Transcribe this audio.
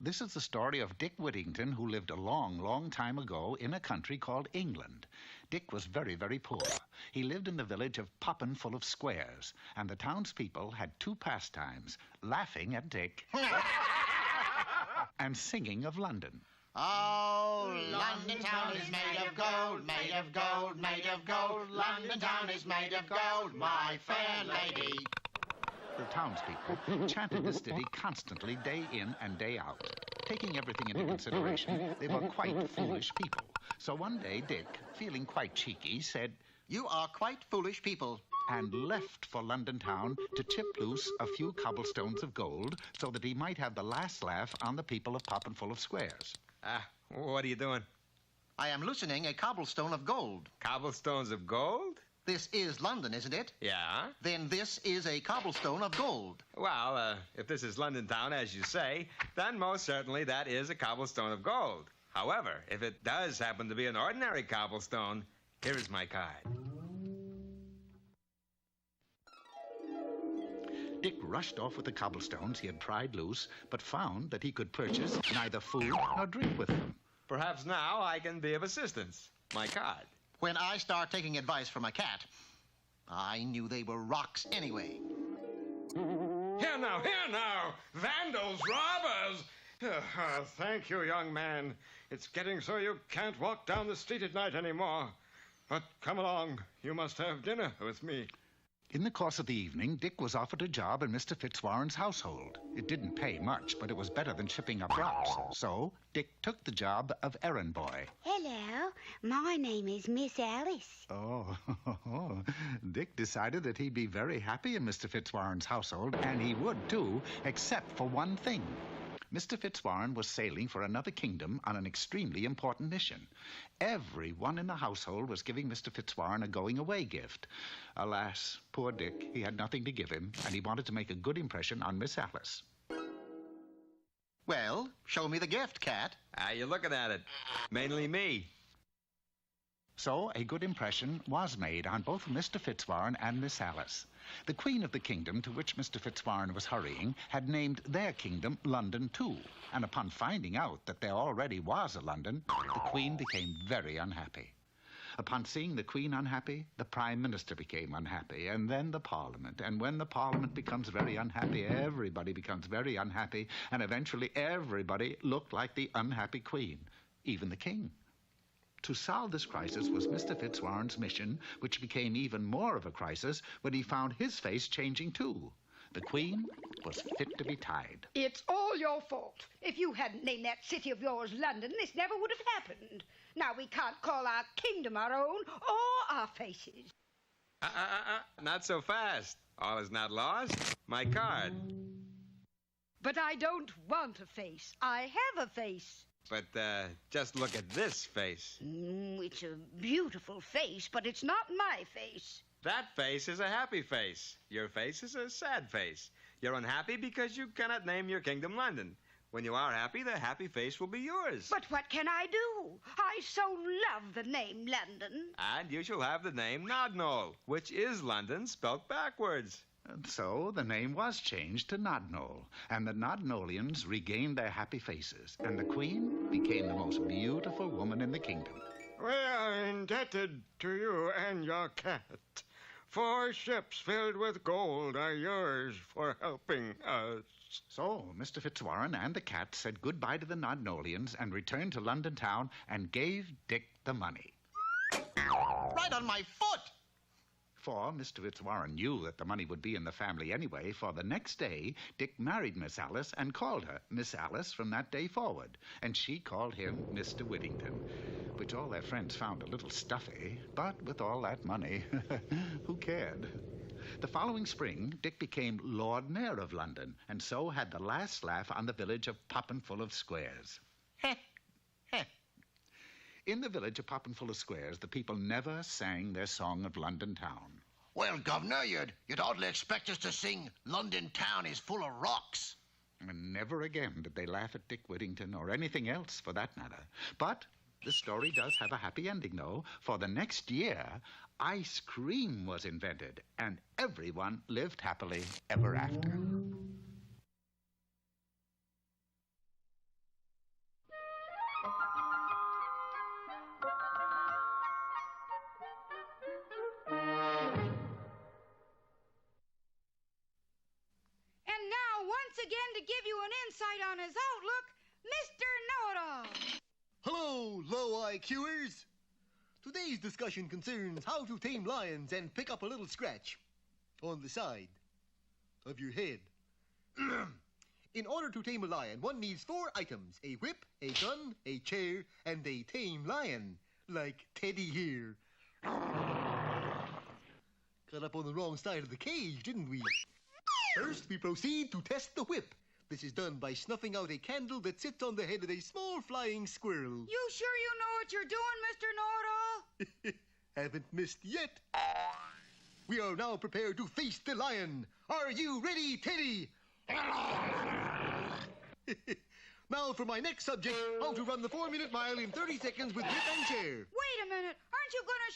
This is the story of Dick Whittington, who lived a long, long time ago in a country called England. Dick was very, very poor. He lived in the village of Poppin full of Squares, and the townspeople had two pastimes, laughing at Dick and singing of London. Oh, London town is made of gold, made of gold, made of gold. London town is made of gold, my fair lady. The townspeople chanted this ditty constantly, day in and day out. Taking everything into consideration, they were quite foolish people. So one day, Dick, feeling quite cheeky, said, "You are quite foolish people," and left for London town to chip loose a few cobblestones of gold so that he might have the last laugh on the people of Poppin full of Squares. What are you doing? I am loosening a cobblestone of gold. Cobblestones of gold? This is London, isn't it? Yeah. Then this is a cobblestone of gold. Well, if this is London town, as you say, then most certainly that is a cobblestone of gold. However, if it does happen to be an ordinary cobblestone, here is my card. Dick rushed off with the cobblestones he had pried loose, but found that he could purchase neither food nor drink with them. Perhaps now I can be of assistance. My card. When I start taking advice from a cat, I knew they were rocks anyway. Here now! Vandals, robbers! Thank you, young man. It's getting so you can't walk down the street at night anymore. But come along. You must have dinner with me. In the course of the evening, Dick was offered a job in Mr. Fitzwarren's household. It didn't pay much, but it was better than shipping up rocks. So Dick took the job of errand boy. Hello, my name is Miss Alice. Oh, Dick decided that he'd be very happy in Mr. Fitzwarren's household, and he would too, except for one thing. Mr. Fitzwarren was sailing for another kingdom on an extremely important mission. Everyone in the household was giving Mr. Fitzwarren a going-away gift. Alas, poor Dick, he had nothing to give him, and he wanted to make a good impression on Miss Alice. Well, show me the gift, cat. You're looking at it. Mainly me. So a good impression was made on both Mr. Fitzwarren and Miss Alice. The Queen of the kingdom to which Mr. Fitzwarren was hurrying had named their kingdom London too, and upon finding out that there already was a London, the Queen became very unhappy. Upon seeing the Queen unhappy, the Prime Minister became unhappy, and then the Parliament. And when the Parliament becomes very unhappy, everybody becomes very unhappy, and eventually everybody looked like the unhappy Queen, even the King. To solve this crisis was Mr. Fitzwarren's mission, which became even more of a crisis when he found his face changing too. The Queen was fit to be tied. It's all your fault. If you hadn't named that city of yours London, this never would have happened. Now we can't call our kingdom our own or our faces. Not so fast. All is not lost. My card. But I don't want a face. I have a face. But just look at this face. It's a beautiful face, but it's not my face. That face is a happy face. Your face is a sad face. You're unhappy because you cannot name your kingdom London. When you are happy, the happy face will be yours. But what can I do? I so love the name London. And you shall have the name Nodnole, which is London spelt backwards. And so the name was changed to Nodnole, and the Nodnolians regained their happy faces, and the Queen became the most beautiful woman in the kingdom. We are indebted to you and your cat. 4 ships filled with gold are yours for helping us. So Mr. Fitzwarren and the cat said goodbye to the Nodnolians and returned to London town and gave Dick the money. Right on my foot! For Mr. Fitzwarren knew that the money would be in the family anyway, for the next day Dick married Miss Alice and called her Miss Alice from that day forward, and she called him Mr. Whittington, which all their friends found a little stuffy, but with all that money, who cared? The following spring, Dick became Lord Mayor of London, and so had the last laugh on the village of Poppin full of Squares. In the village of Poppin full of Squares, the people never sang their song of London town. Well, Governor, you'd hardly expect us to sing London town is full of rocks. And never again did they laugh at Dick Whittington or anything else for that matter. But the story does have a happy ending, though, for the next year, ice cream was invented, and everyone lived happily ever after. again to give you an insight on his outlook, Mr. Know-It-All. Hello, low IQers. Today's discussion concerns how to tame lions and pick up a little scratch on the side of your head. In order to tame a lion, one needs 4 items: a whip, a gun, a chair, and a tame lion, like Teddy here. Got up on the wrong side of the cage, didn't we? First, we proceed to test the whip. This is done by snuffing out a candle that sits on the head of a small flying squirrel. You sure you know what you're doing, Mr. Know-It-All? Haven't missed yet. We are now prepared to face the lion. Are you ready, Teddy? Now for my next subject, how to run the 4-minute mile in 30 seconds with whip and chair. Wait a minute. Aren't you going to